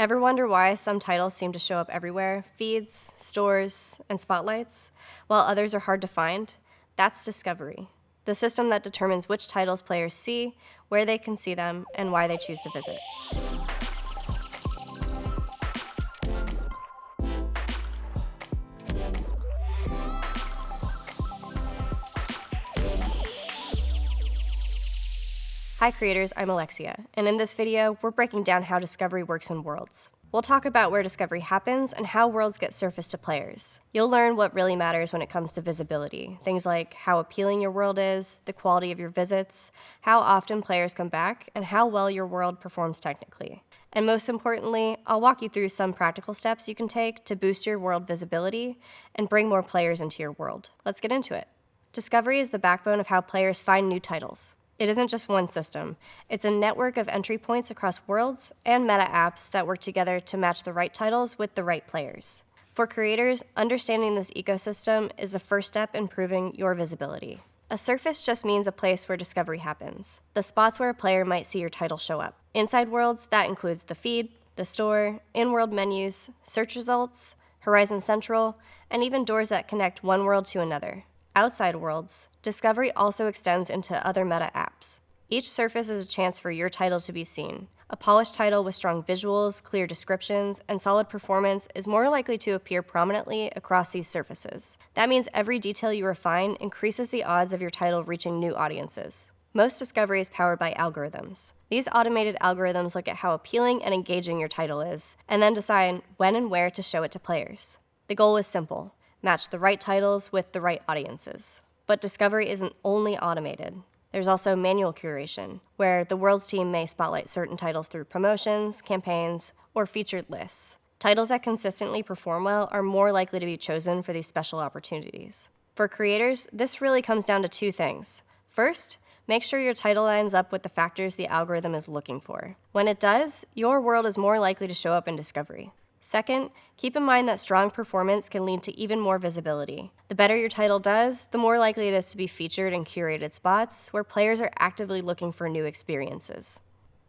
Ever wonder why some titles seem to show up everywhere, feeds, stores, and spotlights, while others are hard to find? That's discovery, the system that determines which titles players see, where they can see them, and why they choose to visit. Hi creators, I'm Alexia, and in this video, we're breaking down how discovery works in Worlds. We'll talk about where discovery happens and how worlds get surfaced to players. You'll learn what really matters when it comes to visibility, things like how appealing your world is, the quality of your visits, how often players come back, and how well your world performs technically. And most importantly, I'll walk you through some practical steps you can take to boost your world visibility and bring more players into your world. Let's get into it. Discovery is the backbone of how players find new titles. It isn't just one system. It's a network of entry points across worlds and meta apps that work together to match the right titles with the right players. For creators, understanding this ecosystem is the first step in improving your visibility. A surface just means a place where discovery happens, the spots where a player might see your title show up. Inside worlds, that includes the feed, the store, in-world menus, search results, Horizon Central, and even doors that connect one world to another. Outside worlds, discovery also extends into other meta apps. Each surface is a chance for your title to be seen. A polished title with strong visuals, clear descriptions, and solid performance is more likely to appear prominently across these surfaces. That means every detail you refine increases the odds of your title reaching new audiences. Most discovery is powered by algorithms. These automated algorithms look at how appealing and engaging your title is, and then decide when and where to show it to players. The goal is simple: match the right titles with the right audiences. But discovery isn't only automated. There's also manual curation, where the Worlds team may spotlight certain titles through promotions, campaigns, or featured lists. Titles that consistently perform well are more likely to be chosen for these special opportunities. For creators, this really comes down to two things. First, make sure your title lines up with the factors the algorithm is looking for. When it does, your world is more likely to show up in discovery. Second, keep in mind that strong performance can lead to even more visibility. The better your title does, the more likely it is to be featured in curated spots where players are actively looking for new experiences.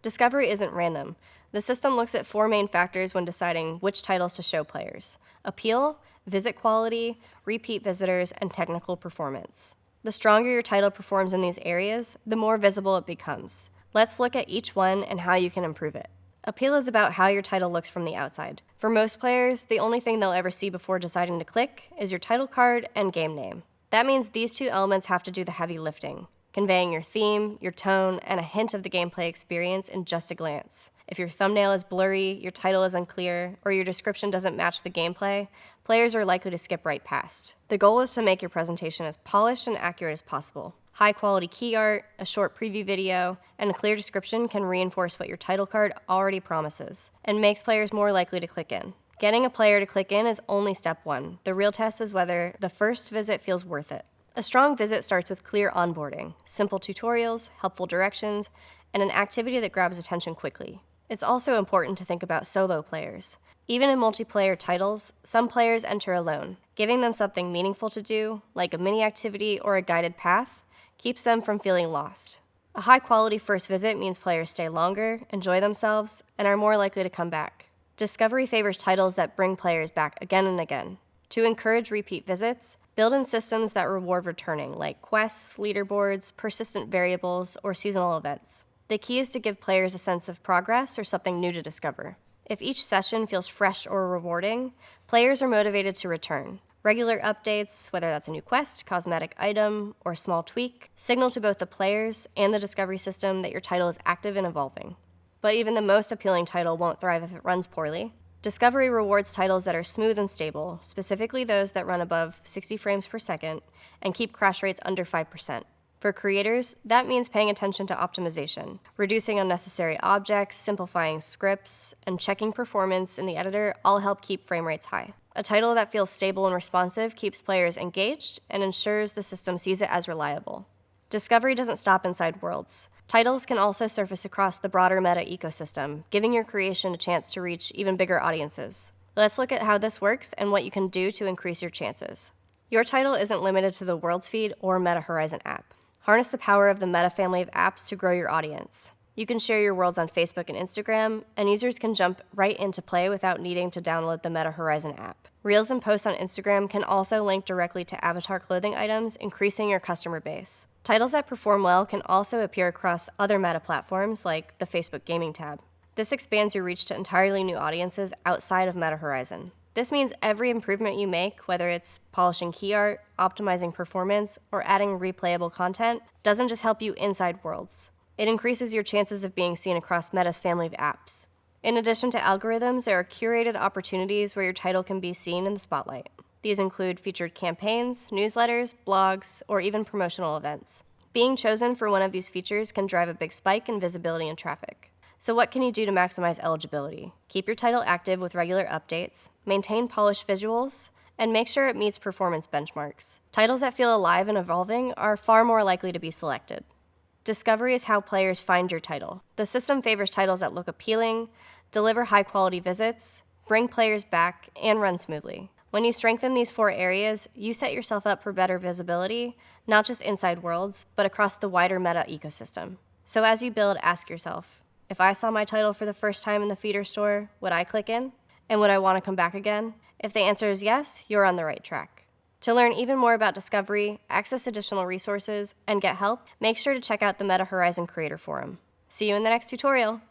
Discovery isn't random. The system looks at four main factors when deciding which titles to show players: appeal, visit quality, repeat visitors, and technical performance. The stronger your title performs in these areas, the more visible it becomes. Let's look at each one and how you can improve it. Appeal is about how your title looks from the outside. For most players, the only thing they'll ever see before deciding to click is your title card and game name. That means these two elements have to do the heavy lifting, conveying your theme, your tone, and a hint of the gameplay experience in just a glance. If your thumbnail is blurry, your title is unclear, or your description doesn't match the gameplay, players are likely to skip right past. The goal is to make your presentation as polished and accurate as possible. High-quality key art, a short preview video, and a clear description can reinforce what your title card already promises and makes players more likely to click in. Getting a player to click in is only step one. The real test is whether the first visit feels worth it. A strong visit starts with clear onboarding, simple tutorials, helpful directions, and an activity that grabs attention quickly. It's also important to think about solo players. Even in multiplayer titles, some players enter alone. Giving them something meaningful to do, like a mini activity or a guided path, keeps them from feeling lost. A high-quality first visit means players stay longer, enjoy themselves, and are more likely to come back. Discovery favors titles that bring players back again and again. To encourage repeat visits, build in systems that reward returning, like quests, leaderboards, persistent variables, or seasonal events. The key is to give players a sense of progress or something new to discover. If each session feels fresh or rewarding, players are motivated to return. Regular updates, whether that's a new quest, cosmetic item, or small tweak, signal to both the players and the discovery system that your title is active and evolving. But even the most appealing title won't thrive if it runs poorly. Discovery rewards titles that are smooth and stable, specifically those that run above 60 frames per second and keep crash rates under 5%. For creators, that means paying attention to optimization, reducing unnecessary objects, simplifying scripts, and checking performance in the editor all help keep frame rates high. A title that feels stable and responsive keeps players engaged and ensures the system sees it as reliable. Discovery doesn't stop inside worlds. Titles can also surface across the broader meta ecosystem, giving your creation a chance to reach even bigger audiences. Let's look at how this works and what you can do to increase your chances. Your title isn't limited to the Worlds feed or Meta Horizon app. Harness the power of the Meta family of apps to grow your audience. You can share your worlds on Facebook and Instagram, and users can jump right into play without needing to download the Meta Horizon app. Reels and posts on Instagram can also link directly to avatar clothing items, increasing your customer base. Titles that perform well can also appear across other Meta platforms like the Facebook Gaming tab. This expands your reach to entirely new audiences outside of Meta Horizon. This means every improvement you make, whether it's polishing key art, optimizing performance, or adding replayable content, doesn't just help you inside worlds. It increases your chances of being seen across Meta's family of apps. In addition to algorithms, there are curated opportunities where your title can be seen in the spotlight. These include featured campaigns, newsletters, blogs, or even promotional events. Being chosen for one of these features can drive a big spike in visibility and traffic. So what can you do to maximize eligibility? Keep your title active with regular updates, maintain polished visuals, and make sure it meets performance benchmarks. Titles that feel alive and evolving are far more likely to be selected. Discovery is how players find your title. The system favors titles that look appealing, deliver high-quality visits, bring players back, and run smoothly. When you strengthen these 4 areas, you set yourself up for better visibility, not just inside worlds, but across the wider Meta ecosystem. So as you build, ask yourself, if I saw my title for the first time in the feeder store, would I click in? And would I want to come back again? If the answer is yes, you're on the right track. To learn even more about Discovery, access additional resources, and get help, make sure to check out the Meta Horizon Creator Forum. See you in the next tutorial!